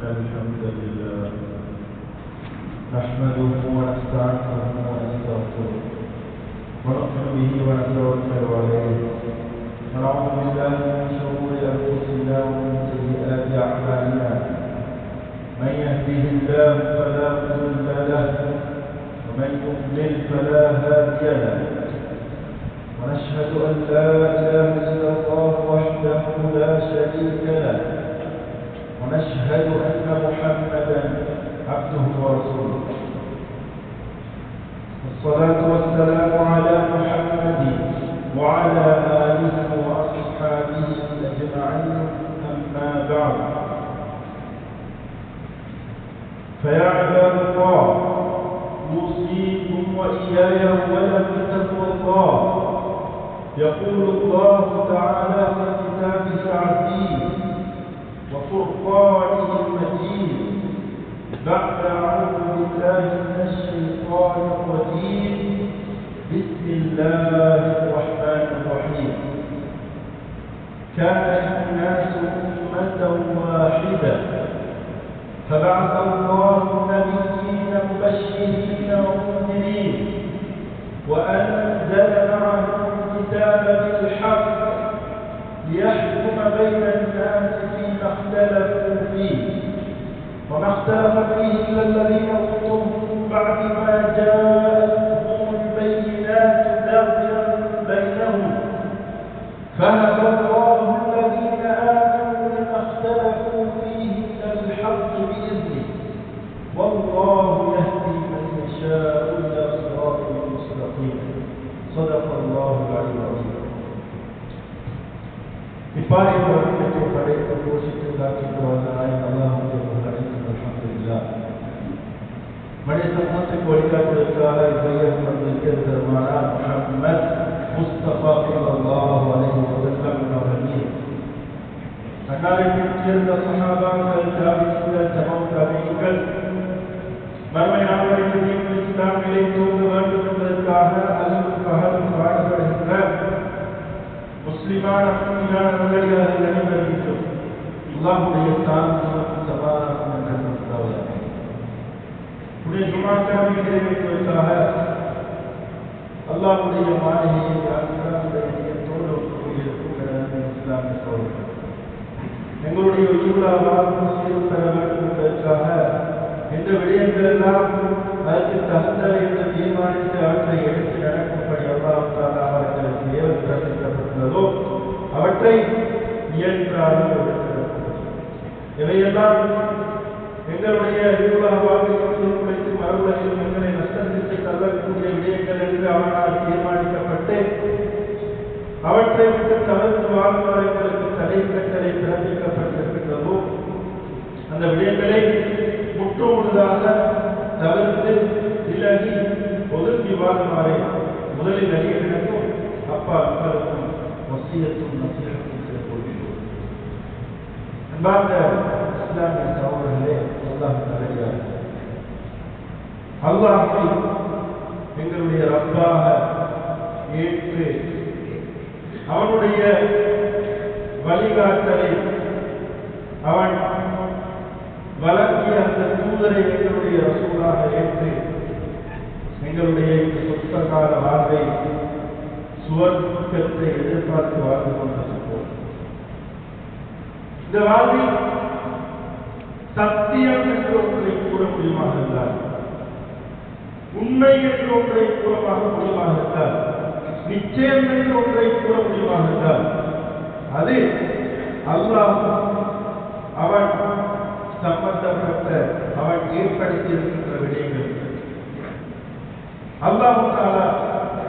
الحمد لله نحمده ونستعينه ونستغفره ونؤمن به ونتوكل عليه ونعوذ بالله من شرور انفسنا ومن سيئات اعمالنا من يهده الله فلا مضل له ومن يضلل فلا هادي له ونشهد ان لا اله الا الله وحده لا شريك له ونشهد أن محمدا عبده ورسوله والصلاة والسلام على محمد وعلى آله وأصحابه أجمعين أما بعد فيا عباد الله أوصيكم وإياي أولا بتقوى الله يقول الله تعالى في كتابه العزيز وفرقانه المجيد بعد أعوذ بالله من الشيطان الرجيم بسم الله الرحمن الرحيم كان الناس أمة واحدة فبعث الله النبيين مبشرين ومنذرين وأنزل معهم الكتاب بالحق ليحكم بين الناس فيما اختلفوا فيه وما اختلف فيه إلا الذين أوتوه من بعد ما جاءتهم البينات بغيا بينهم فهدى الله الذين آمنوا لما اختلفوا فيه إلى الحق بإذنه والله يهدي من يشاء إلى صراط مستقيم صدق الله العلي العظيم. இப்பாறை பிரபஞ்சத்தை படைத்து போஷித்து காக்கிட்டு வந்தனாய் அல்லாஹ்வுடைய புகழைக்கும் அல்ஹம்துலில்லாஹ். மனித சமூகத்துக்கு வழிகாட்டுவதற்காக இவ்வையகம் வந்திருக்கிற பெருமானார் முஹம்மத் முஸ்தபா ஸல்லல்லாஹு அலைஹி வஸல்லம் அவர்கள் மீது அன்னாரின் சேர்ந்த சஹாபாக்கள் தாபிஈன்கள் தபீகள் மறுமை நாளில் இஸ்லாமிலே தூங்க வேண்டும் என்பதற்காக அல்லாஹ் பகலும் பாடுபடுகின்ற முஸ்லிமான நல்லடியார்கள் அனைவருக்கும் அல்லாஹ்வுடைய சாந்தியும் சமாதானமும் என்றும் உண்டாவதாக. புனித ஜும்ஆவை நிறைவேற்றுவதற்காக அல்லாஹ்வுடைய மாளிகையை அல்லாஹ்வுடைய நியத்தோடு கூடியிருக்கும் இஸ்லாமிய சகோதரர்கள் எங்களுடைய உயிராக சீர் பெற வேண்டும் என்பதற்காக எந்த விடயங்கள் எல்லாம் அதற்கு தகுந்த என்று தீர்மானித்து அவற்றை எடுத்து நடக்கும்படி அல்லாஹ் அவர்களுக்கு ஏவல் பிறப்பிக்கப்பட்டுள்ளதோ அவற்றை இயன்றாலும் இவையெல்லாம் எங்களுடைய வாழ்க்கைக்கு மறுபடியும் எங்களை நஷ்டத்திற்கு தள்ளக்கூடிய விடயங்கள் என்று அவனால் தீர்மானிக்கப்பட்டு அவற்றை விட்டு தவிர்த்து வாழ்ந்தவர்களுக்கு தடை கட்டளை பிறப்பிக்கப்பட்டிருக்கின்றதோ அந்த விடயங்களை முற்றுமுழுதாக தவிர்த்து விலகி ஒதுக்கி வாழ்மாறை முதலில் அறியவிடக்கும் அப்பா அப்பாவுக்கும் வசியத்தும் நசீகத்தும் செய்து கொள்கிறோம். அன்பார்ந்த இஸ்லாமிய சகோதரர்களே, அல்லாஹ் நல்லடியார் அல்லாஹ்வை எங்களுடைய ரப்பாக ஏற்று அவனுடைய வழிகாட்டலை அவன் வழங்கிய அந்த தூதரை எங்களுடைய ரசூலாக ஏற்று எங்களுடைய சொந்த கால வாழ்வை சுவர்க்கத்தை எதிர்பார்த்து வாழ்ந்து கொண்டிருப்போம். இந்த வாழ்வில் சத்தியம் என்று ஒன்றை கூற முடியுமாக இருந்தால், உண்மை என்று ஒன்றை கூறமாக முடியுமாக இருந்தால், நிச்சயம் என்று ஒன்றை கூற முடியுமாக இருந்தால், அது அல்லாஹ் அவன் சம்பந்தப்பட்ட அவன் ஏற்படுத்தியிருக்கின்ற விடயங்கள். அல்லாஹ் தஆலா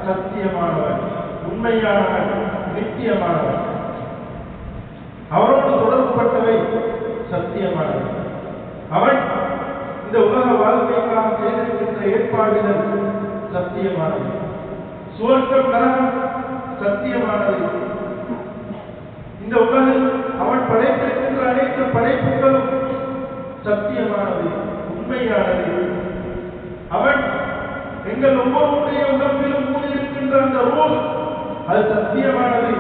சத்தியமானவன், உண்மையானவன், நித்தியமானவன். அவனோடு தொடர்புபட்டவை சத்தியமானவை. அவன் இந்த உலக வாழ்க்கைக்காக செய்திருக்கின்ற ஏற்பாடுகள் சத்தியமானவை. சுவர்க்கம் நரகம் சத்தியமானவை. இந்த உலகில் அவன் படைத்திருக்கின்ற அனைத்து படைப்புகளும் சத்தியமானவை, உண்மையானவை. அவன் எங்கள் ஒவ்வொருடைய உடம்பிலும் ஊதியிருக்கின்ற அந்த ரூஹ் அது சத்தியமானது,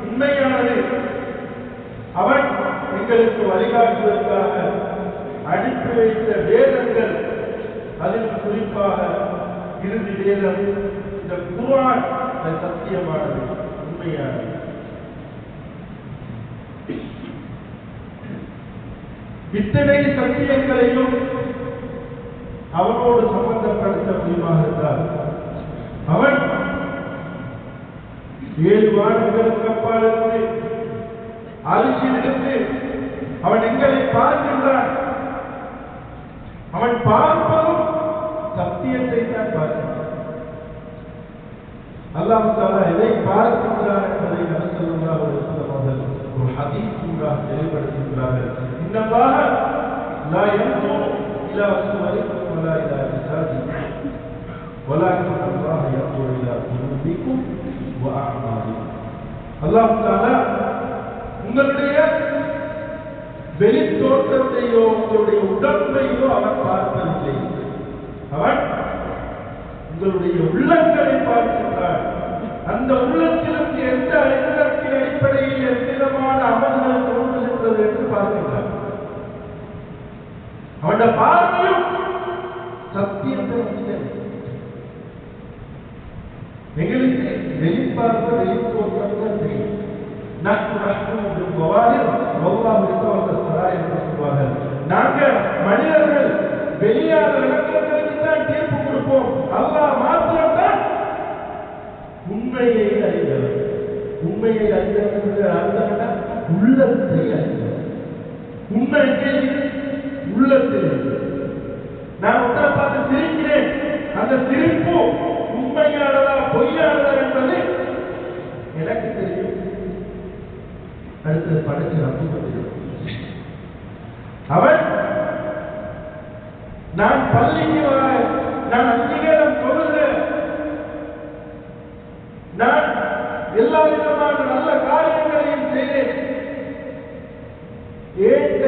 உண்மையானது. அவன் எங்களுக்கு வழிகாட்டுவதற்காக அனுப்பி வைத்த வேதங்கள், அதில் குறிப்பாக இறுதி வேதம் இந்த குர்ஆன் சத்தியமானது, உண்மையானது. இத்தனை சத்தியங்களையும் அவனோடு சம்பந்தப்படுத்த முடியுமாக இருந்தால் அவன் 7 வானங்களுக்கு அப்பாலிருந்து அரிசியிலிருந்து அவன் எங்களை பார்க்கின்றான். அவன் பார்ப்பதும் சத்தியத்தை தான் பார்க்கிறான். அல்லாஹ் தஆலா எதை பார்க்கின்றான் என்பதை நபி ஸல்லல்லாஹு அலைஹி வஸல்லம் அவர்கள் ஒரு ஹதீஸ் மூலமாக தெளிவுபடுத்துகிறார்கள். இன்னல்லாஹ லா யன்துரு இலா சுவரிக்கும் வலா இலா அஜ்சாதிக்கும் வலாக்கின் அல்லாஹ் யன்துரு இலா குலூபிக்கும் வ அஅமாலிக்கும். அல்லாஹ் தஆலா உங்களுடைய வெளி தோற்றத்தையோ உங்களுடைய உடம்பையோ அவன் பார்ப்பதில்லை. அவன் உங்களுடைய உள்ளங்களை பார்க்கின்றான். அந்த உள்ளத்திற்கு எந்த அறிவுறுத்தின் அடிப்படையில் எவ்விதமான அமல்கள் தோன்றுகின்றது என்று பார்க்கின்றான். அவனுடைய பார்வையும் சத்தியத்தை எங்களுக்கு வெளிப்பார்வை வெளி தோற்றம் தெரியும். நாங்கள் மனிதர்கள் வெளியான விளக்கங்களுக்கு தான் தீர்ப்பு கொடுப்போம். அல்லாஹ் மாத்திரம்தான் உண்மையை அறிந்தவர். உண்மையை அறிந்தவர் உள்ளத்தை அறிந்தவர். உண்மை உள்ளத்தில். நான் ஒன்றை பார்த்து சிரிக்கிறேன், அந்த சிரிப்பு உண்மையானதா பொய்யானதா என்பது எனக்கு தெரியும். அடுத்தது படைச்சு அவன் நான் பள்ளிக்கு வர, நான் 5 நேரம் தொழுக, நான் எல்லா விதமான நல்ல காரியங்களையும் செய்தேன். ஏற்ற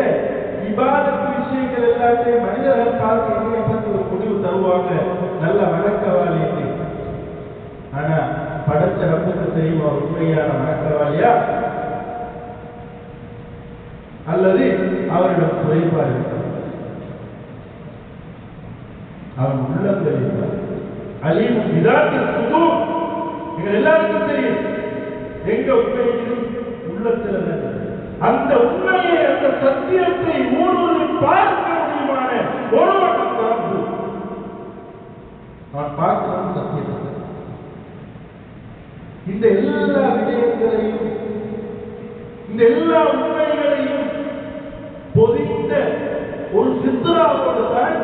இபாதத்து விஷயங்கள் எல்லாத்தையும் மனிதர்கள் பார்த்து என்னைய பற்றி ஒரு முடிவு தருவாங்க, நல்ல வணக்கவாளி. ஆனா படைச்ச ரப்புக்கு தெரியுமா உண்மையான வணக்கவாளியா அல்லது அவரிடம் குறைபாடு? அவன் உள்ளங்களில் அலீமும் விதாத்தில் புது எங்கள் எல்லாருக்கும் தெரியும் எங்க உண்மையிலும் உள்ளத்தில் அந்த உண்மையை, அந்த சத்தியத்தை ஊடுருவி பார்க்க முடியுமான ஒருவன் தான் அவன் பார்க்கிறான் சத்தியத்தை. இந்த எல்லா விடயங்களையும், இந்த எல்லா உண்மைகளையும் பொதிந்த ஒரு சித்ராவோடு தான்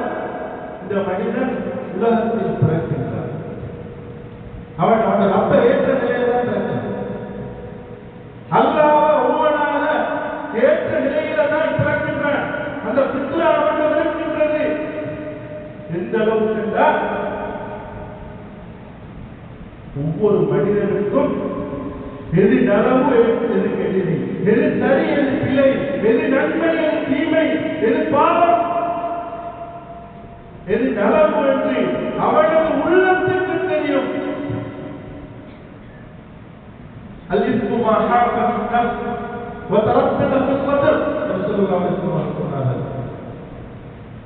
இந்த மனிதன் உலகத்தில் பிறக்கின்றான். அவன் அவன் அப்ப ஏற்ற நிலையில தான் பிறக்கிறான். அல்லாஹ் ஒவ்வொன்றாக ஏற்ற நிலையில தான் பிறக்கின்றான். அந்த சித்ரா அவன் இருக்கின்றது. எந்த அளவுக்கு என்றால் ஒவ்வொரு மனிதனுக்கும் எது நலவு, எது கெடுதி, எது சரி, எது பிழை, எது நன்மை, எது தீமை, எது பாவம், எது நலவு என்று அவனது உள்ளத்திற்கு தெரியும். அலிஸ்மு மா ஹாக ஃபில் நஃப்ஸ் வ தரத்தத ஃபில் ஸத்ர். ரசூலுல்லாஹி ஸல்லல்லாஹு அலைஹி வஸல்லம் சொன்னார்கள்,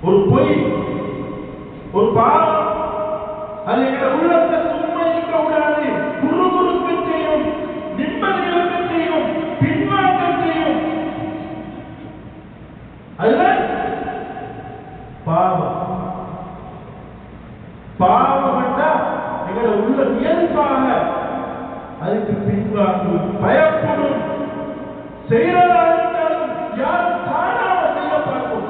ஒரு பொய், ஒரு பாவம் அது எங்கள் உள்ளத்தை சும்மைக்க விடாது, குறுகுறுக்கு செய்யும், நிம்மதிகளுக்கு செய்யும், பின்வாங்க செய்யும். அதுதான் பாவம். பாவம் என்றால் எங்களை உள்ள இயல்பாக அதுக்கு பின்வாங்கும், பயப்படும், செய்யறதா இருந்தாலும் யாரும் தானாக செய்ய பார்க்கும்.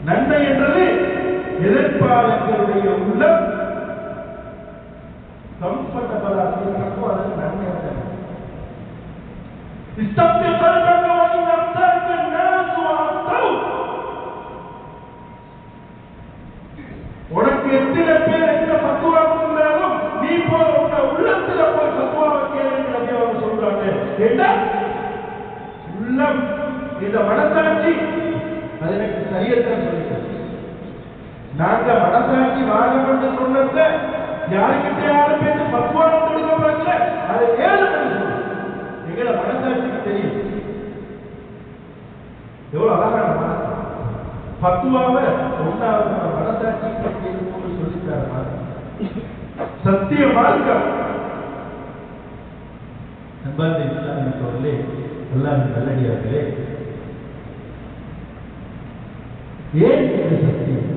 நன்மை என்றது எதிர்ப்பாளர்களுடைய உள்ளம் கம்ஃபர்டபுளாக இருக்கும். அதற்கு நன்மை உனக்கு எத்தனை பேர் எந்த பத்துவா இருந்தாலும் நீ போய் உங்க உள்ளத்துல போய் பத்துவாவை கேள்வி சொல்றாங்க. ஏண்டா உள்ளம் இந்த மனசாட்சி அது எனக்கு சரியத்தான் சொல்லிட்டேன். நாங்க மனசாட்சி வாழ என்று சொன்னத யாருக்கிட்ட யாரும் பேசி பத்துவா கொடுக்க பார்க்கல, அதை ஏழு மணி சொல்லுங்க. தெரியும். எவ்வளவு அழகான மனசு. பத்துவாவை ஒன்றாவது மனசாட்சி கேட்கணும்னு சொல்லிட்டாரு. சத்திய மார்க்கம் அன்பார்ந்த இஸ்லாமியர்களே, எல்லாம் நல்லடியார்களே, ஏன் இது சத்தியம்?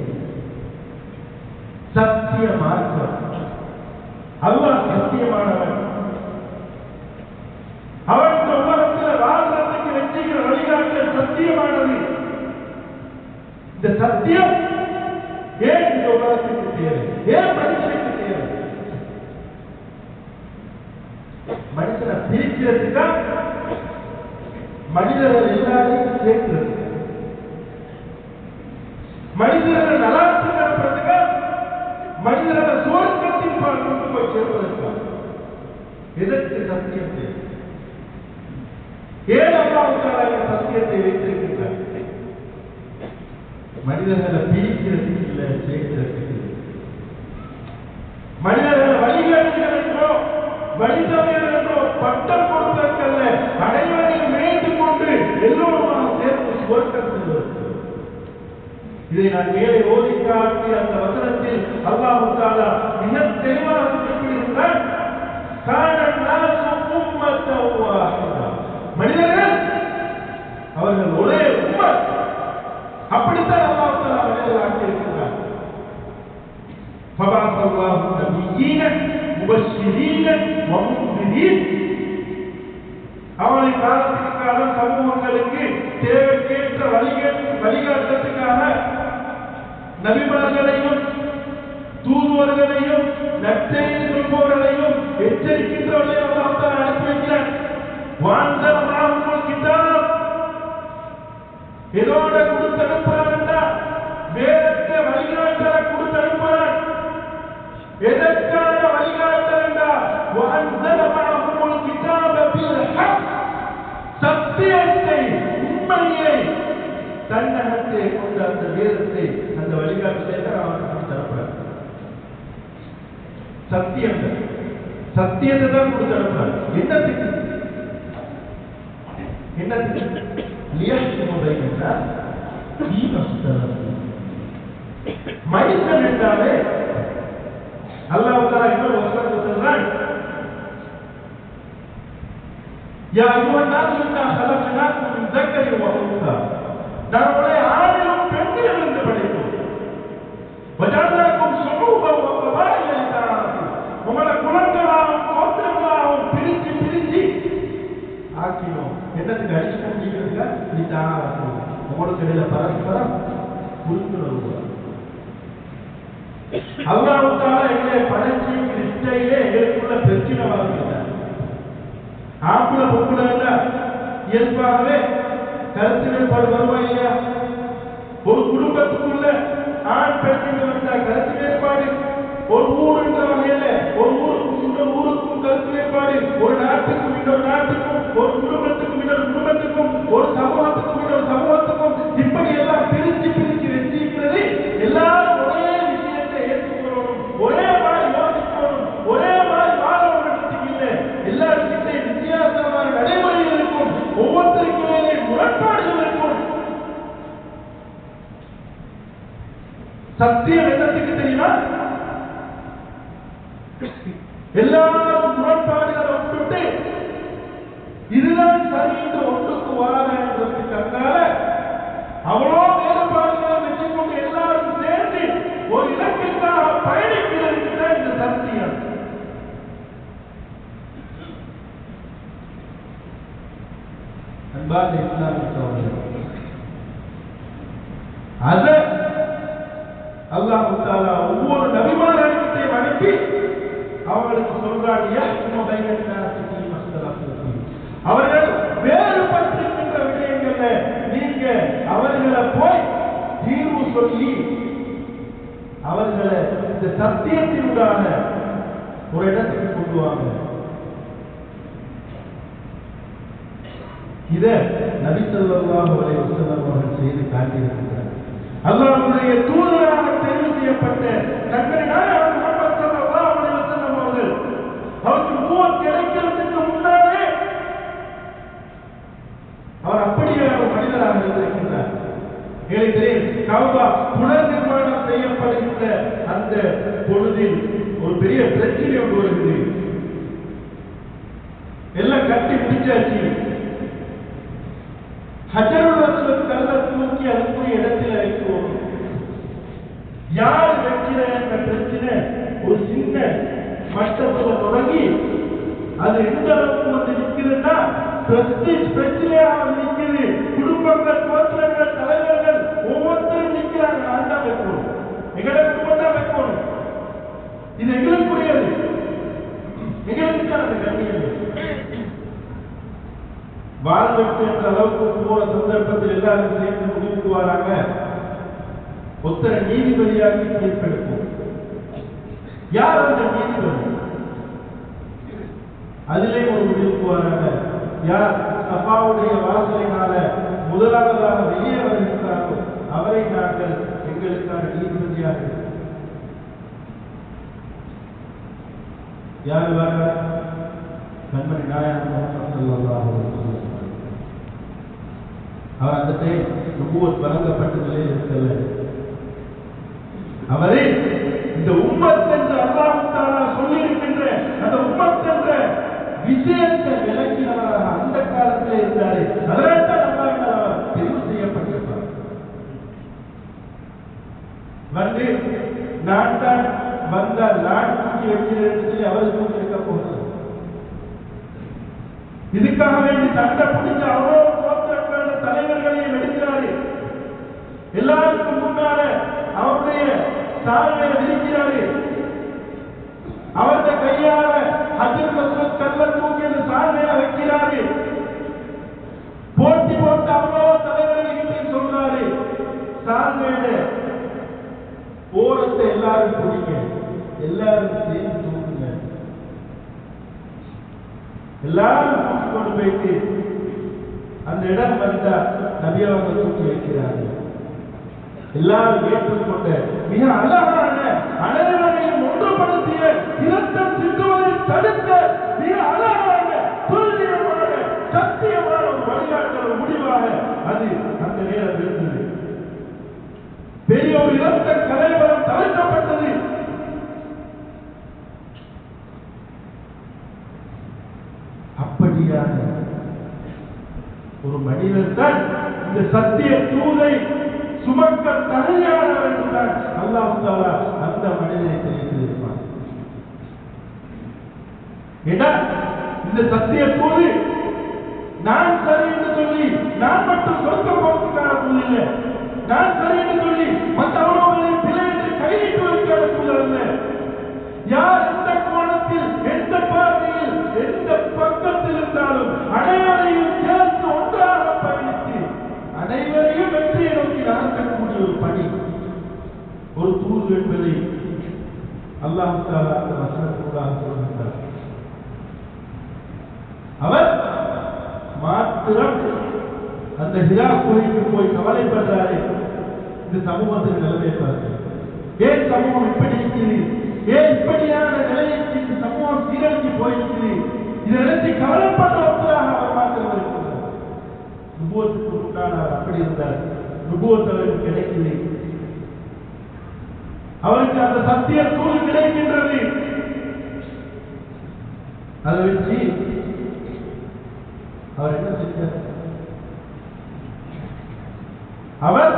சத்திய மார்க்கம். அல்லாஹ் சத்தியமானவன். அவன் இந்த உலகத்தில் வாழ்றதுக்கு வச்சுக்கிற வழிகாட்டல் சத்தியமானது. இந்த சத்தியம் ஏன் இந்த உலகத்துக்கு தேவை? ஏன் மனுஷனுக்கு தேவை? மனுஷனை பிரிக்கிறதுக்கா? மனிதர்கள் எல்லாரையும் சேர்க்கிறதுக்கா? மனிதர்கள் நலாத்து நடப்பதற்கா? மனிதர்கள் சுவர்க்கத்தின் பால் கொண்டு போய் சேர்ப்பதற்கா? எதற்கு சத்தியம் தேவை? ஏன் அல்லாஹ் சத்தியத்தை வைத்திருக்கின்றார்? மனிதர்களை பிரிக்கிறதுக்கு இல்லை, சேர்க்கிறதுக்கு. மனிதர்களை வழிகாட்டுகள் என்றோ வழிதவியல் என்றோ பட்டம் கொடுப்பதற்கல்ல, அனைவரையும் இணைந்து கொண்டு எல்லோருமாக சேர்ந்து சுவர்க்கம் செல்வதற்கு. இதை நான் மேலே ஓதி காட்டிய அந்த வசனத்தில் அல்லாஹ் தஆலா மிக தெளிவாக குறிப்பிடுகின்றார். மனிதர்கள் அவர்கள் ஒரே உம்மத். அப்படித்தான் அல்லாஹ் தஆலா மனிதர்கள் ஆக்கியிருக்கிறார். ஃபபஅஸல்லாஹு நபிய்யீன முபஷ்ஷிரீன வ முன்திரீன். அவனை காலத்துக்கு காலம் சமூகங்களுக்கு தேவைக்கேற்ற வழிகாட்டத்துக்காக நபிமார்களையும் தூதுவர்களையும் நற்செய்தி சொல்பவர்களையும் எச்சரிக்கின்றவர்களையும் அல்லாஹ் தஆலா அனுப்பி வைக்கிறார். வஅன்ஸல மஅஹுல் கிதாப். இதோட கொடுத்து அனுப்புறார். வேதத்தை வழிகாட்டலை கொடுத்து அனுப்புறார். எதற்கான வழிகாட்டல் என்றால் வஅன்ஸல மஅஹுல் கிதாப பில் ஹக். சத்தியத்தை, உண்மையை தன்னகத்தை கொண்ட அந்த வேதத்தை, அந்த வழிகாட்டலை அவனுக்கு தரப்படுறார். சத்தியங்கள், சத்தியத்தை தான் கொடுத்து அனுப்புறார். என்னத்துக்கு? என்னத்துக்கு? மனிதன் என்றாலே அல்லாஹ் தஆலா இன்னொரு வசனத்தில் சொல்றான், யா அய்யுஹன்-நாஸ் இன்னா ஹலக்னாக்கும் மின் ذكر وأنثى. நான் உங்களை ஆணிலும் பெண்ணிலிருந்து படைத்தோம். வஜஅல்னாக்கும் ஷுஊபன் வ கபாயில லிதஆரஃபு. உங்களை குலங்களாகவும் கோத்திரங்களாகவும் பிரிச்சு ஆக்கினோம். என்னத்துக்கு? அடிச்சு முடிக்கிறதுக்கா? லிதஆரஃபு. உங்களுக்கு இடையில பரஸ்பரம் புரிந்துணர்வு. அல்லாஹ் தஆலா எங்களை படைச்சு கிறிஸ்டையிலே எங்களுக்குள்ள பிரச்சனை வளர்க்கிறார். ஆம்பளை பொம்பளை இயல்பாகவே கருத்து வேறுபாடு வருவா இல்லையா? ஒரு குடும்பத்துக்குள்ள ஆண் பெண் வந்தா கருத்து வேறுபாடு. ஒரு ஊர் என்ற வகையில ஒரு ஊருக்கும் இன்னொரு ஊருக்கும் கருத்து வேறுபாடு. ஒரு நாட்டுக்கும் இன்னொரு நாட்டுக்கும், ஒரு குடும்பத்துக்கும் இன்னொரு குடும்பத்துக்கும், ஒரு சமூகத்துக்கும் இன்னொரு சமூகத்துக்கும், இப்படி எல்லாம் பிரிச்சு வச்சிருக்கிறது. எல்லாரும் ஒரே விஷயத்தை ஏற்றுக்கொள்ளணும், ஒரே மாதிரி யோசிக்கணும், ஒரே மாதிரி வாழணும் இல்லை. எல்லாருக்கிட்ட வித்தியாசமான நடைமுறைகள் இருக்கும். ஒவ்வொருத்தருக்கு மேலே முரண்பாடுகள் இருக்கும். சத்தியம் என்னத்துக்கு தெரியுமா? எல்லாரும் முரண்பாடுகளை விட்டுட்டு இதுதான் சரி என்று ஒன்றுக்கு வாழன்றதுக்காக அவ்வளோ வேறுபாடுகளை வச்சுக்கொண்டு எல்லாரும் சேர்ந்து ஒரு இலக்கிற்காக பயணிக்கிறதுக்கு தான் இந்த சத்தியம். அன்பார்ந்த இஸ்லாமிய சகோதரர்களே, அத அல்லாஹ் தஆலா ஒவ்வொரு நபிமார்களையும் அனுப்பி அவர்களுக்கு சொல்றான், அவர்கள் வேறுபட்டிருக்கின்ற விஷயங்கள்ல நீங்க அவர்களை போய் தீர்வு சொல்லி அவர்களை இந்த சத்தியத்தினுடான ஒரு இடத்துக்கு கொண்டு வாங்க. இத நபி ஸல்லல்லாஹு அலைஹி வஸல்லம் அவர்கள் செய்து காட்டியிருக்கிறார். அல்லாஹ்வுடைய தூதராக தெரிவு செய்யப்பட்ட கண்மணி நாயகம் முஹம்மது ஸல்லல்லாஹு அலைஹி வஸல்லம் அவர்கள் அவருக்கு நுபுவத் கிடைக்கிறதுக்கு முன்னாலே வைத்த அந்த பொழுதில் ஒரு பெரிய பிரச்சனை ஒன்று வருகிறது. எல்லாம் கட்டி பிடிச்சாச்சு. ஹஜருல் அஸ்வத் கல்லை தூக்கி அதுக்குரிய இடத்துல வைக்கிறோம். யார் வைக்கிற என்ற பிரச்சனை ஒரு சின்ன மட்டத்தில் தொடங்கி அது எந்த அளவுக்கு வந்து நிற்கிறதுன்னா பிரச்சனையாக நிற்கிறது. குடும்பங்கள், கோத்திரங்கள், தலைவர்கள் ஒவ்வொருத்தரும் நிற்கிறாங்க. நான் தான் வைக்கணும், எங்களுக்கு மட்டும் வைக்கணும், இது எங்களுக்குரியது, எங்களுக்கு அந்த கண்ணியம். வாழ்வெட்டு என்ற அளவுக்கு போற சந்தர்ப்பத்தில் எல்லாரும் சேர்ந்து முடிவுக்கு வராங்க. ஒத்தர நீதிபதியாக தீர்ப்பெடுப்போம். யார் அந்த நீதிபதி? அதிலே ஒரு முடிவுக்கு வராங்க. யார் சபாவுடைய வாசலினால முதலாவதாக வெளியே வருகின்றாரோ அவரை நாங்கள் எங்களுக்கான நீதிபதியாக. யார் வர? கண்மணி நாயகம் அவர் அந்த டைம் நுபுவத் வழங்கப்பட்டதிலே இருக்கல. அவரே இந்த உம்மத் என்று அல்லாஹ் தஆலா சொல்லி இருக்கின்ற அந்த உம்மத் என்ற விஷயத்தை விளக்கினவராக அந்த காலத்தில் இருந்தாரு. அதனால்தான் அல்லாஹ் தெரிவு செய்யப்பட்டிருப்பார். வந்து நான் தான் வந்தால் நான் தூக்கி வைக்கிறேன் சொல்லி அவர் தூக்கி வைக்க போகிறது. இதுக்காக வேண்டி சண்டை பிடிச்ச அவ்வளோ கோத்திரங்கள தலைவர்களையும் எடுக்கிறாரு. எல்லாருக்கும் முன்னால அவருடைய சாலை விரிக்கிறாரு. அவருடைய கையால ஹஜ்ருல் அஸ்வத் கல்லை தூக்கி அந்த சாலையில வைக்கிறாரு. போட்டி போட்டு அவ்வளோ தலைவர்கள்கிட்ட சொல்றாரு, சாலையில ஓரத்தை எல்லாரும் பிடிங்க, எல்லாரும் சேர்ந்து தூக்குங்க. எல்லாரும் தூக்கி கொண்டு போயிட்டு அந்த இடம் வந்தா நபி அவங்க தூக்கி வைக்கிறார்கள். எல்லாரும் ஏற்றுக்கொண்ட மிக அழகான அனைவரையும் ஒன்றுபடுத்திய இரத்தம் சிந்துவதை தடுத்த மிக அழகான துல்லியமான சத்தியமான ஒரு வழிகாட்டல் முடிவாக அது அந்த நேரம் இருந்தது. பெரிய ஒரு இரத்த கலைவரம் தவிர்க்கப்பட்டது. அப்படியான ஒரு மனிதன் தான் இந்த சத்திய தூதை சுமக்க தகுதியானவர் என்றுதான் அல்லாஹ் தஆலா அந்த மனிதனை தெரிவித்திருப்பார். ஏன்னா இந்த சத்திய தூது நான் சரி என்று சொல்லி நான் மட்டும் சொர்க்கம் போவதற்கான தூது இல்லை. நான் சரி என்று சொல்லி மற்றவர்களை பிழை என்று கையிட்டுவதற்கான தூது அல்ல. யார் எந்த கோணத்தில், எந்த பார்வையில், எந்த பக்கத்தில் இருந்தாலும் அனைவரையும் சேர்த்து ஒன்றாக பயணித்து அனைவரையும் வெற்றியை நோக்கி நடக்கக்கூடிய ஒரு பணி, ஒரு தூது என்பதை அல்லாஹ் தஆலா அந்த வசனத்திற்காக சொல்கிறார். அவர் மாத்திரம் அந்த ஹிரா குகைக்கு போய் கவலைப்படுறாரு. இந்த சமூகத்தின் நிலைமையை பார்த்து ஏன் சமூகம் இப்படி இருக்குது, ஏன் இப்படியான நிலைக்கு இந்த சமூகம் சீரழிஞ்சு போயிருக்குது, இதை நினைத்து கவலைப்பட்ட ஒருத்தராக அவர் மாத்திரம் இருக்கிறார். நுபுவத்துக்கு முன்னால் அவர் அப்படி இருந்தார். நுபுவத் அவருக்கு கிடைக்குது. அவருக்கு அந்த சத்திய தூது கிடைக்கின்றது. அதை வச்சு அவர் என்ன செஞ்சார்? அவர்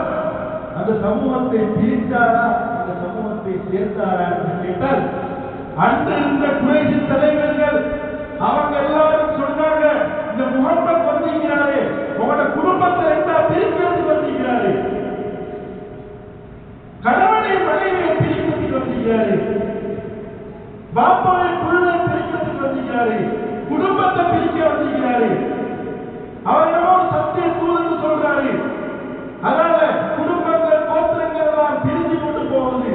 அந்த சமூகத்தை பிரித்தாரா, அந்த சமூகத்தை சேர்த்தாரா என்று கேட்டால், அன்று இருந்த குறைசி தலைவர்கள் அவங்க எல்லாரும் சொன்னாங்க, இந்த முகம்மது வந்திருக்கிறாரு, உங்களோட குடும்பத்தை எந்த பிரிக்கிறதுக்கு வந்திருக்கிறாரு, கணவனை மனைவியை பிரிக்கிறதுக்கு வந்திருக்கிறாரு, பாப்பாவை புள்ளை பிரிக்கிறதுக்கு வந்திருக்கிறாரு, குடும்பத்தை பிரிக்க வந்திருக்கிறாரு. அவர் என்னமோ சத்திய தூதுன்னு சொல்றாரு. அதனால குடும்பங்கள், கோத்திரங்கள் எல்லாம் பிரிஞ்சு கொண்டு போகுது.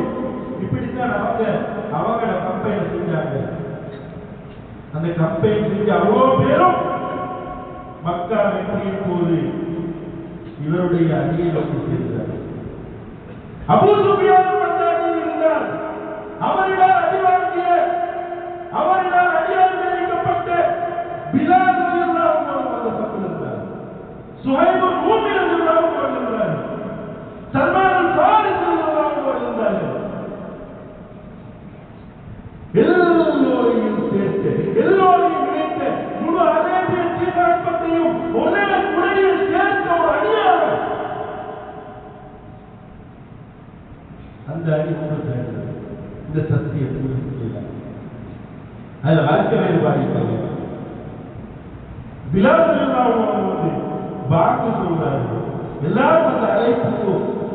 இப்படித்தான் அவங்களோட கம்பெனி செஞ்சாங்க. அந்த கம்பெனி செஞ்ச அவ்வளோ பேரும் மக்கா வெற்றியின் போது இவருடைய அணியை நோக்கி சேர்ந்தார். அபூ சுஃபியான் மக்காவில் இருந்தார். அவரிடம் அடி வாங்கிய, அவரிடம் அடியால் வைக்கப்பட்ட பிலால் ரலியல்லாஹு அன்ஹு அந்த சபையில் இருந்தார். சுஹைப் ரூமி ரலியல்லாஹு அன்ஹு இருந்தார். சல்மான் அல் ஃபாரிஸி ரலியல்லாஹு அன்ஹு இருந்தார். இந்த சத்தியத்தை அதுல வாழ்க்கை வேறுபாடு விழாவில் வாக்கு சொல்றாரு. எல்லாரும் அந்த அழைப்புக்கு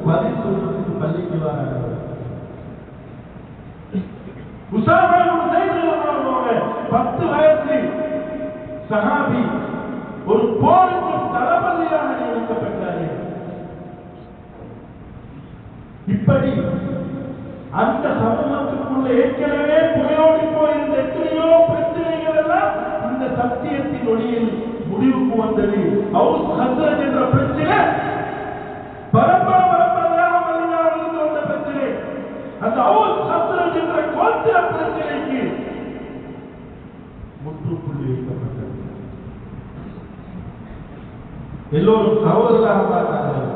பதில் சொல்றதுக்கு பள்ளிக்கு வராங்க. உசாமா இப்னு ஸைத் ரலியல்லாஹு 10 வயசு சஹாபி ஒரு போருக்கு தளபதியாக நியமிக்கப்பட்டார். இப்படி அந்த சமூகத்துக்குள்ள ஏற்கனவே புகையோடி போயிருந்த எத்தனையோ பிரச்சனைகள் எல்லாம் இந்த சத்தியத்தின் ஒளியில் முடிவுக்கு வந்தது. அவுஸ் ஹஸ்ரஜ் என்ற பிரச்சனை பரம்பரையாக மனிதனாக வந்த பிரச்சனை. அந்த அவுஸ் ஹஸ்ரஜ் என்ற கோத்திர பிரச்சனைக்கு முற்றுப்புள்ளி வைக்கப்பட்டது. எல்லோரும் சகோதரராக பார்த்தார்கள்.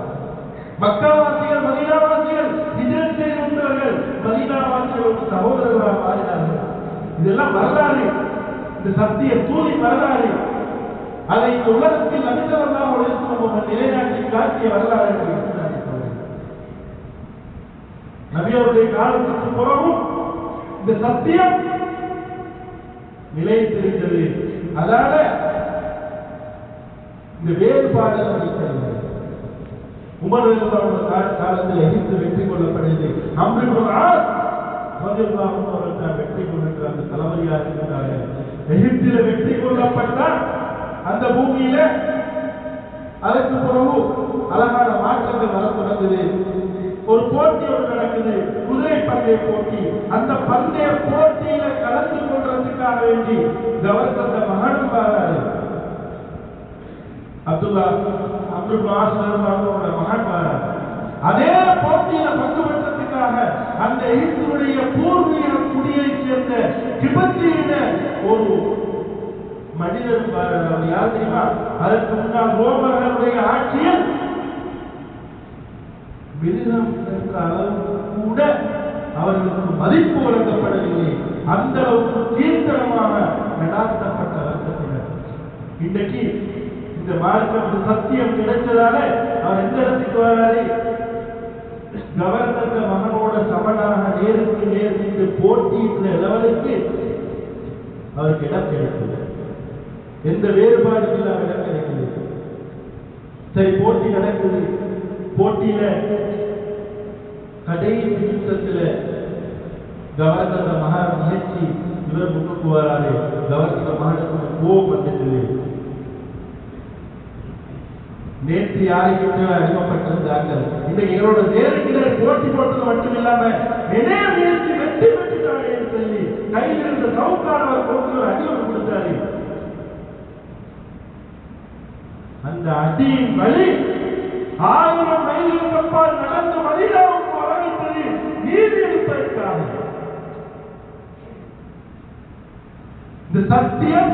மக்காவாசிகள் மதீனாவாசிகள் ஹிஜ்ரத் செய்து வந்தவர்கள் மதீனாவாசிகளோடு சகோதரர்களாக மாறினார்கள். இதெல்லாம் வரலாறு, இந்த சத்திய தூணி வரலாறு. அதை இந்த உலகத்தில் நபி ஸல்லல்லாஹு அலைஹி வஸல்லம் நிலைநாட்டி காட்டிய வரலாறு என்று நபி அவருடைய காலத்துக்கு பிறகும் இந்த சத்தியம் நிலைத்திருந்தது. அதால இந்த வேறுபாடு அளிக்கிறது. உமர் ரலியல்லாஹு காலத்தில் எகிப்து வெற்றி கொள்ளப்பட்டது. அம்ர் இப்னு ஆஸ் ரலியல்லாஹு அவர்கள் வெற்றி கொண்ட அந்த தலைவரியாக இருந்தார்கள். எகிப்தில் வெற்றி கொள்ளப்பட்ட அந்த பூமியில அதற்கு பிறகு அழகான மாற்றங்கள் வர தொடங்குது. ஒரு போட்டி ஒன்று நடக்குது, குதிரை பந்தய போட்டி. அந்த பந்தய போட்டியில கலந்து கொள்றதுக்காக வேண்டி கவர்னர் மகனும் வராரு. அப்துல்லா அம்ர் இப்னு ஆஸ் அவர்களோட மகன் வராரு. அதே போட்டியில பங்கு பெற்றதுக்காக அந்த எகிப்துடைய பூர்வீக குடியைச் சேர்ந்த கிபத்தியின ஒரு மனிதர் யார் தெரியுமா? அதற்கு முன்னால் ரோமர்களுடைய ஆட்சியில் மிருகம் என்ற அளவுக்கு கூட அவர்களுக்கு மதிப்பு வழங்கப்படவில்லை. அந்த அளவுக்கு கீர்த்தனமாக நடாத்தப்பட்ட வர்க்கத்தினர். இன்றைக்கு இந்த மார்க்கம் சத்தியம் கிடைச்சதால அவர் எந்த இடத்துக்கு வராரு? கவர்னர் மகனோட சமனாக நேருக்கு நேர் நின்று போட்டியிட்ட லெவலுக்கு அவருக்கு இடம் கிடைக்குது. எந்த வேறுபாடும் இல்லாம இடம் கிடைக்குது. சரி, போட்டி நடக்குது. போட்டியில கடைசி நிமிஷத்துல கவர்னர் மகன் நிகழ்ச்சி இவர் முன்னுக்கு வராரு. கவர்னர் மகனுக்கு கோபம் வந்துட்டு நேற்று யாருக்கிட்ட அடிமைப்பட்டிருந்தார்கள், இன்னைக்கு எங்களோட நேருக்கு போட்டி போட்டது மட்டும் இல்லாம நிறைய முயற்சி வெற்றி பெற்றுட்டாங்க சொல்லி கையில் இருந்த சவுக்கானவர் போட்டு அடிமை கொடுத்தாரு. அந்த அடியின் வழி 1000 மைலுக்கு அப்பால் நடந்து மதீனாவுக்கு வரவிட்டது நீதி எடுப்பதற்காக. இந்த சத்தியம்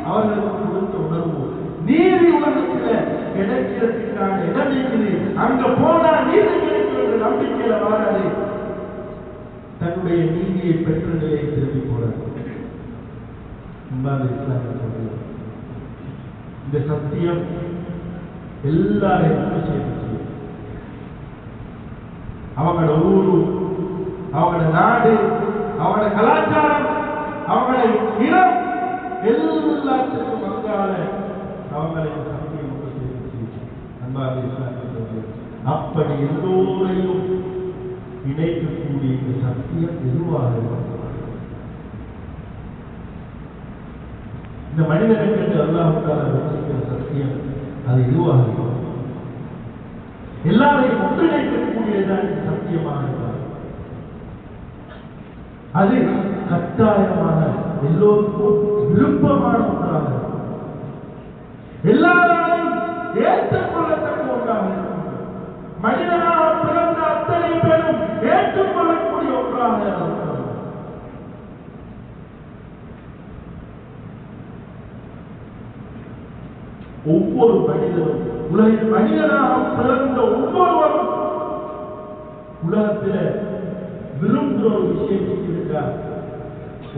அவர்களுக்கு கொடுத்த உணர்வு. நீதி உலகத்தில் கிடைக்கிறதுக்கான இடம் இருக்குது. அங்க போனா நீதி கிடைக்கும் என்ற நம்பிக்கையில வாராது. தன்னுடைய நீதியை பெற்ற நிலையை திரும்பி போறார். இந்த சத்தியம் எல்லாரையும் சேர்த்து அவங்களோட ஊரு, அவங்களோட நாடு, அவங்களோட கலாச்சாரம், அவங்களோட இனம் எல்லாத்துக்கும் வந்தால அவங்களை சத்தியம் அப்படி எல்லோரையும் இணைக்கக்கூடிய இந்த சத்தியம் எதுவாக இந்த மனிதனுக்கு அல்லாஹ்வுக்காக வச்சிருக்கிற சத்தியம் அது எதுவாக எல்லாரையும் ஒன்றிணைக்கக்கூடியதான் சத்தியமாக இருப்பார். அது கட்டாயமான எல்லோருக்கும் விருப்பமான ஒன்றாக எல்லாரையும் ஏற்றுக்கொள்ளத்தக்க ஒன்றாக இருக்கும். மனிதனாக பிறந்த அத்தனை பேரும் ஏற்றுக்கொள்ளக்கூடிய ஒன்றாக இருக்கும். ஒவ்வொரு மனிதனும் உலகில் மனிதனாக பிறந்த ஒவ்வொருவரும் உலகத்தில் விரும்புகிற ஒரு விஷயம் இருக்கா?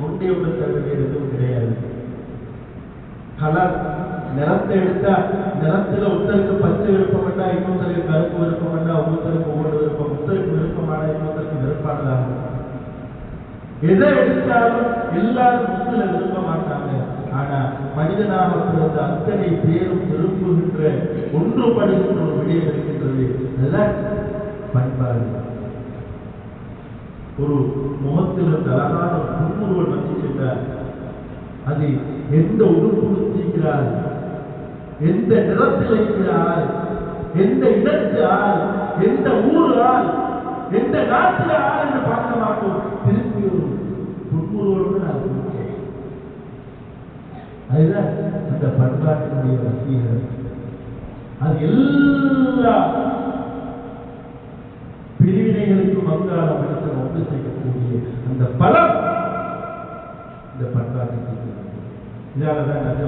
ஒன்றே ஒன்று தவிர எதுவும் கிடையாது. கலர் நிறத்தை எடுத்தா நிறத்துல ஒருத்தருக்கு பச்சை விருப்பம் வேண்டா, இன்னொருத்தருக்கு கருப்பு விருப்பம் வேண்டா, ஒருத்தருக்கு ஒவ்வொரு விருப்பம், ஒருத்தருக்கு விருப்பமான இன்னொருத்தருக்கு விருப்பானதாக. எதை எடுத்தாலும் எல்லாரும் முத்துல விரும்ப மாட்டாங்க. ஆனா மனிதனாக பிறந்த அத்தனை பேரும் விரும்புகின்ற ஒன்றுபடுகின்ற ஒரு விடயம் இருக்கின்றது. அதுதான் பண்பாடு. ஒரு முகத்தில் இருந்த அழகான புன்முறுவல் வந்து சென்றார். அது எந்த உடுப்புடுத்திருக்கிறார், எந்த நிறத்தில் இருக்கிறார், எந்த இடத்தால், எந்த ஊரால், எந்த நாட்டில் ஆள் என்று பார்க்க மாட்டோம். திருப்பி ஒரு புன்முறுவலோடு நான் கொடுத்தேன். அதுதான் அந்த பண்பாட்டினுடைய வசீகரம். அது எல்லா பிரிவினைகளுக்கும் மங்காள மனிதன் ஒன்று செய்யக்கூடிய அந்த பலம் இந்த பண்பாட்டுக்கு. இதாலதான் நான்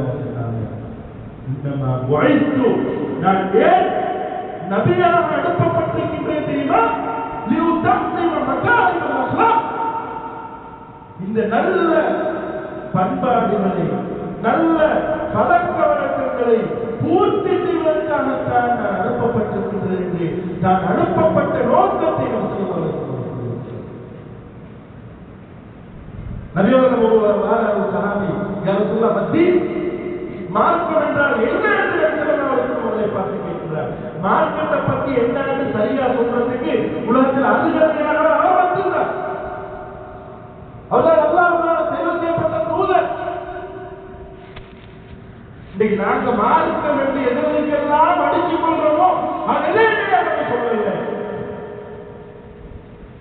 ஏன் நபியாக அனுப்பப்பட்டிருக்கின்றேன் தெரியுமா? இந்த நல்ல பண்பாடுகளை, நல்ல பழக்க வழக்கங்களை பூர்த்தி செய்வதற்காகத்தான் நான் அனுப்பப்பட்டிருக்கின்றேன் என்று நான் அனுப்பப்பட்ட நோக்கத்தை மார்க்கம் என்றால் என்ன என்று பார்த்து கேட்கிறார். மார்க்கத்தை பத்தி என்னன்னு சரியா சொல்றதுக்கு உலகத்தில் அதிகாரியாக அவர் வந்துள்ளார். அவர் அல்லாஹ்வால் தேர்வு செய்யப்பட்ட தூதர். இன்னைக்கு நாங்க மார்க்கம் என்று எதற்கெல்லாம் அடித்துக் கொள்றோமோ அதெல்லாம் நம்ம சொல்லல.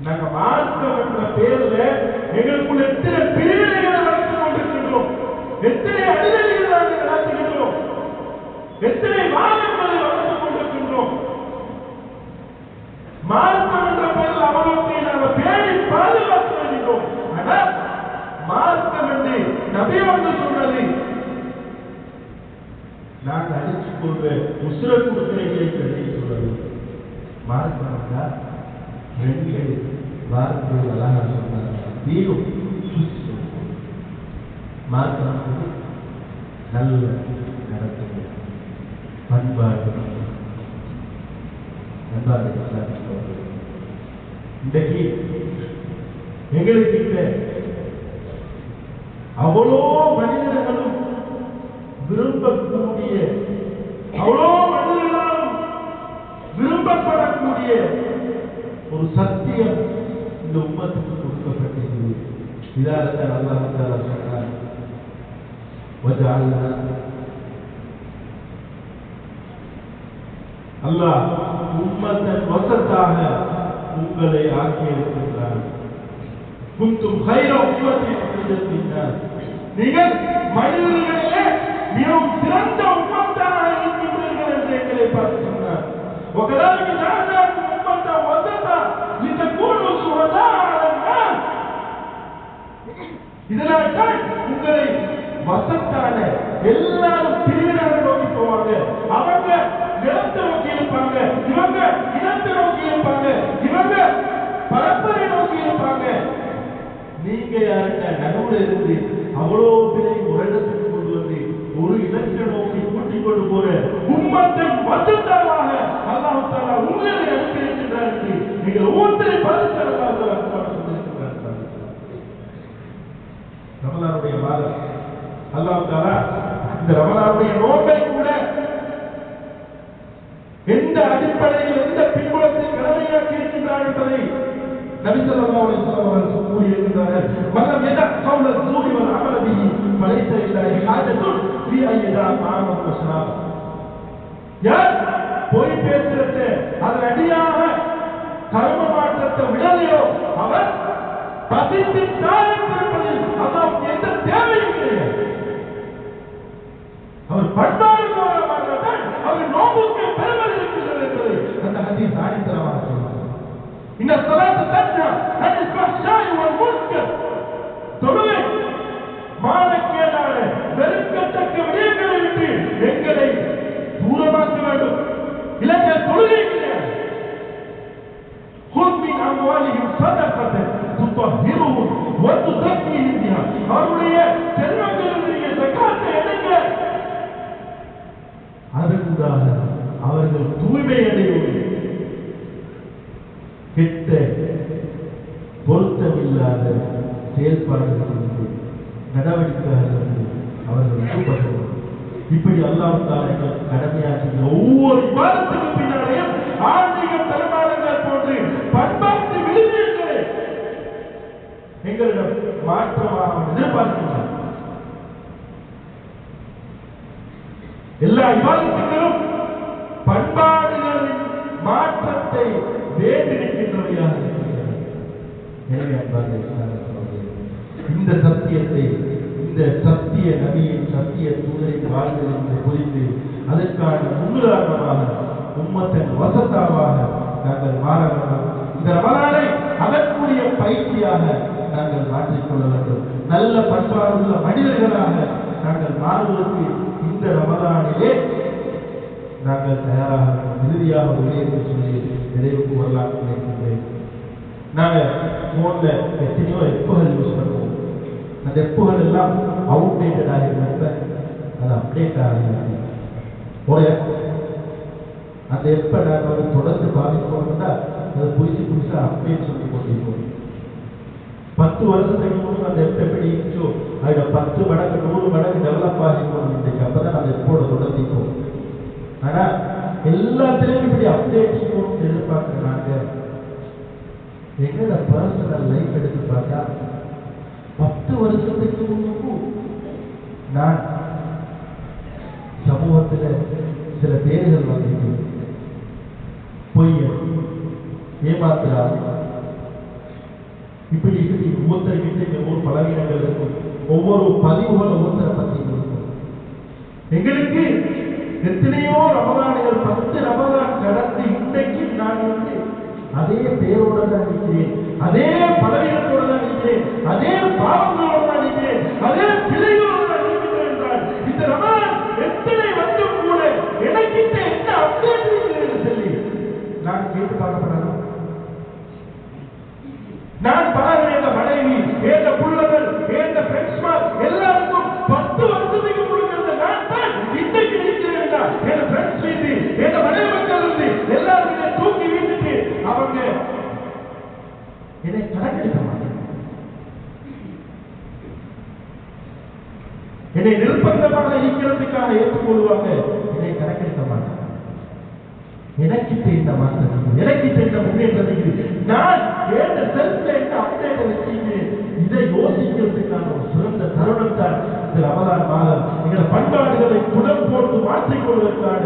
நாங்க மார்க்கம் என்ற பேர்ல எங்களுக்குள்ள எத்தனை பிரிவினைகளை வளர்த்துக் கொண்டிருக்கின்றோம், எத்தனை அடிதடிகளை நாங்கள் நடத்துகின்றோம், எத்தனை வாதங்களை வளர்த்துக் கொண்டிருக்கின்றோம். மார்க்கம் என்ற பெயரில் அவலத்தை நாங்கள் பேணி பாதுகாத்து வருகின்றோம். ஆனால் மார்க்கம் என்று நபி வந்து சொன்னது நாங்கள் அடித்துக் கொள்ற உசுர குடுக்கைகளை சொல்லது. மார்க்கம் ரெண்டு வார்த்தைகள் அழகா சொன்னாங்க. தீரும் மார்க்கம் நல்ல நடத்துங்க, பண்பாடு. இன்றைக்கு எங்களுக்கு அவ்வளோ மனிதர்களும் விரும்பக்கூடிய, அவ்வளோ மனிதர்களாலும் விரும்பப்படக்கூடிய ஒரு சத்தியம் இந்த உம்மத்துக்கு கொடுக்கப்பட்டிருக்கிறது. இதால்தான் அல்லாஹ் தஆலா சொன்னார், வஜஅல்னா, அல்லாஹ் உம்மத்தன் வஸத்தாக உங்களை ஆக்கியிருக்கிறார். குந்தும் கைர உம்மத்தின் உக்ரிஜத் லின்னாஸ், நீங்கள் மனிதர்களிலே மிகவும் சிறந்த உம்மத்தாக இருக்கின்றீர்கள் என்று எங்களை பார்த்து சொன்னார். وكذلك جعلناكم أمة وسطا لتكونوا شهداء على الناس. இதனால் தான் உங்களை வசத்தான எல்லாரும் பிரிவினரை நோக்கி போவாங்க. அவங்க நிலத்தை நோக்கி இருப்பாங்க, இவங்க இனத்தை நோக்கி இருப்பாங்க, இவங்க பரம்பரை நோக்கி இருப்பாங்க. நீங்க யாருங்க நடுவில் இருந்து அவ்வளோ பேரை ஒரு இடத்துக்கு கொண்டு வந்து ஒரு இலக்கை நோக்கி கூட்டிக் கொண்டு போற உம்மத்தின் வசத்தாவாக அல்லாஹ் தஆலா உங்களை அனுப்பியிருக்கிறார் என்று நீங்கள் ஒவ்வொருத்தரை பார்த்து அல்லாஹ் தஆலா சொல்லியிருக்கிறார். ரமலானுடைய மாதம் அல்லாஹ் தஆலா இந்த ரமலானுடைய நோக்கை கூட எந்த அடிப்படையில் எந்த பின்புலத்தை கடமையாக்கி இருக்கின்றார் என்பதை நபி ஸல்லல்லாஹு அலைஹி வஸல்லம் அவர்கள் கூறியிருக்கிறார்கள். மல்லம் யதா கௌல ஸூரி வல் அமல் பிஹி ஃபலைஸ இல்லாஹி ஹாஜத்துன் ஃபீ அன் யதா தஆம வ ஷராப். யார் பொய் பேசுறதை அதன் அடியாக கர்ம மாற்றத்தை விடலையோ அவர் பசித்து தாழ்ந்திருப்பதில் அல்லாஹ்வுக்கு எந்த தேவையும் கிடையாது. அவர் பண்பாடு மூலமாகத்தான் அவர் நோம்புக்கு பெருமை இருக்கிறது என்பதை அந்த ஹதீஸ் ஆணித்தரமாக சொல்லுவார். இந்த ஸலாத்து தன்ஹா அனில் ஃபஹ்ஷாஇ வல் முன்கர், தொழுகை மானக்கேடான வெறுக்கத்தக்க விடயங்களை விட்டு எங்களை தூரமாக்க வேண்டும். இலங்கை தொழுகை கிடையாது. குல் மின் அம்வாலிஹிம் ஸதகத்தன் துதஹிருஹும் வ துஸக்கிஹிம் பிஹா, அவருடைய செல்வங்களிலிருந்து ஸகாத்தை எடுங்க, அதற்காக அவர்கள் தூய்மை அடையும். கெட்ட பொருத்தம் செயல்பாடுகளிலிருந்து நடவடிக்கைகளிலிருந்து அவர்கள் விடுபடுவார்கள். இப்படி அல்லாஹ் தஆலா எங்களுக்கு கடமையாக்கிய ஒவ்வொரு இபாதத்துக்கு பின்னாலேயும் ஆன்மீக தலமானங்கள் போன்று பண்பாட்டு விழுமியங்களை எங்களிடம் மாற்றமாக எதிர்பார்க்கின்றனர். எல்லா இபாதத்துகளும் பண்பாடுகளின் மாற்றத்தை வேண்டியிருக்கின்றவையாக இருக்கின்றன. எனவே அன்பார்ந்த இந்த சத்தியத்தை, இந்த சத்திய நபியின் சத்திய தூதரின் வாழ்வில் புரிந்து அதற்கான முன்னுதாரணமாக உம்மத்தின் வசத்தாவாக நாங்கள் மாற வேண்டும். இந்த ரமலானை அதற்குரிய பயிற்சியாக நாங்கள் மாற்றிக்கொள்ள வேண்டும். நல்ல பண்பாடுள்ள மனிதர்களாக நாங்கள் மாறுவதற்கு இந்த ரமலானிலே நாங்கள் தயாராக இறுதியாக உள்ளே சொல்லி நிறைவுக்கு வரலாம் நினைக்கின்றேன். நாங்கள் போன்ல எத்தனையோ எப்புகள் யூஸ் பண்ணுவோம். அந்த எப்புகள் எல்லாம் அவுடேட்டடாக இருக்கிற அது அப்டேட் ஆகிறது. ஒரு அந்த எப்ப நாங்கள் தொடர்ந்து பாதிப்போம்னா அதை புதுசா அப்டேட் சொல்லி கொண்டிருக்கோம். 10 வருஷத்துக்கு முன்பு அந்த எப்ப எப்படி இருந்துச்சோ அதோட 10 மடங்கு 100 மடங்கு டெவலப் ஆகிக்கணும். இன்றைக்கு அப்பதான் அந்த எப்போட தொடர்ந்திப்போம். ஆனா எல்லாத்திலையும் இப்படி அப்டேட்டிங் எதிர்பார்க்கிறாங்க. எங்களோட பர்சனல் லைஃப் எடுத்து பார்த்தா 10 வருஷத்துக்கு முன்பு நான் சமூகத்தில் சில பேர்கள் வந்துட்டு பொய்ய ஏமாத்துறாரு, இப்படி ஒவ்வொருத்தர்கிட்ட ஒவ்வொரு பலவீனங்கள் இருக்கும். ஒவ்வொரு பதிவுகள் ஒவ்வொருத்தரை பத்தி இருக்கும். எங்களுக்கு எத்தனையோ ரமலான்கள் 10 ரமலான் கடந்து இன்றைக்கு நான் அதே பேரோட தான் இருக்கிறேன், அதே பலவீனத்தோட தான் இருக்கிறேன், அதே பாவங்களோட தான் இருக்கிறேன், அதே பிழைகளோட தான் இருக்கிறேன் என்றால் இந்த ரமலான் எத்தனை வருடம் கூட எனக்கிட்ட என்ன அப்டேட் என்று சொல்லி நான் கேட்டு பார்க்கப்படலாம். நான் பழகிற மனைவி, ஏந்த புள்ளகள், ஏந்த ஃப்ரெண்ட்ஸ்மார் எல்லாருக்கும் 10 வருஷத்துக்கு முழுக்க நான் தான் இன்றைக்கு இருக்கிறேன் என்றால் என் ஃப்ரெண்ட்ஸ் வீட்டு என் மனைவி மக்கள் இருந்து எல்லாருமே தூக்கி வீட்டுட்டு அவங்க என்னை கணக்கெடுக்க மாட்டாங்க. என்னை நிர்பந்தமாக இருக்கிறதுக்காக ஏற்றுக்கொள்வாங்க. என்னை கணக்கெடுக்க மாட்டாங்க. எனக்கிட்ட இந்த மாற்றம், எனக்கிட்ட இந்த முன்னேற்றம், நான் ஏற்ற செல்ஃப்ல என்ன அப்டேட் வச்சிருக்கிறேன், இதை யோசிக்கிறதுக்கான ஒரு சிறந்த தருணம் தான் இந்த ரமலான் மாதம். எங்களோட பண்பாடுகளை குடம் போட்டு மாற்றிக்கொள்வதற்கான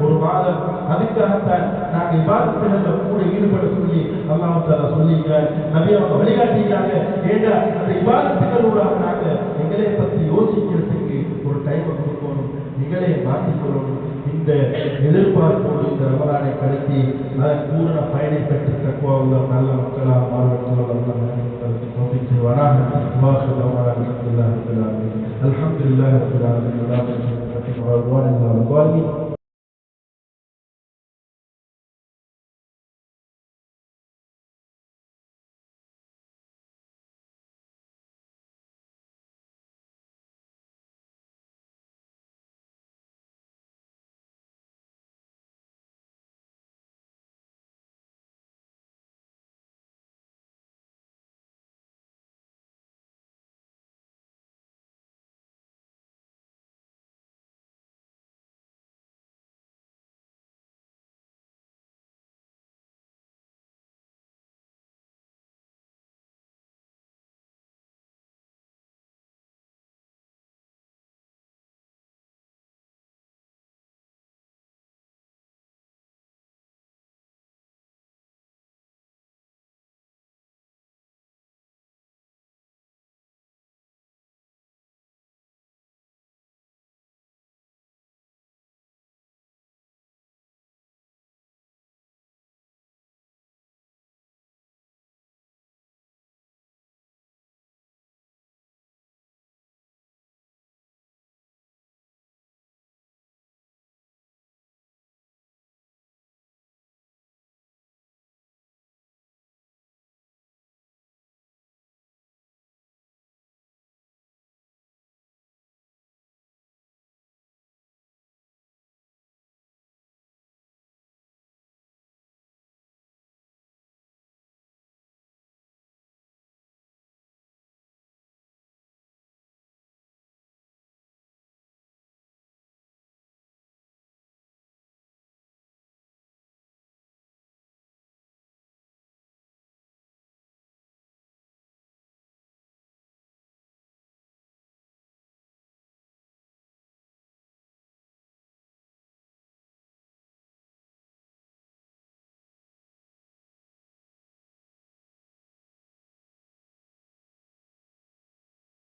ஒரு மாதம். அதுக்காகத்தான் நாங்கள் இபாதத்துகள்ல கூட ஈடுபட சொல்லி அல்லாஹ் தஆலா சொல்லியிருக்கார். நபி அவங்க வழிகாட்டியிருக்காங்க. ஏன்னா அந்த இபாதத்துகளோட நாங்கள் எங்களை பற்றி யோசிக்கிறதுக்கு ஒரு டைமை கொடுக்கணும், எங்களை மாற்றிக்கொள்ளணும். இந்த எதிர்பார்ப்போடு இந்த ரமலானை கடத்தி அதன் பூரண பயனை பெற்று தக்குவாவுள்ள நல்ல மக்களாக மாறுவதற்கு செய்வாராக. அல்ஹம்துலில்லாஹி ரப்பில் ஆலமீன்.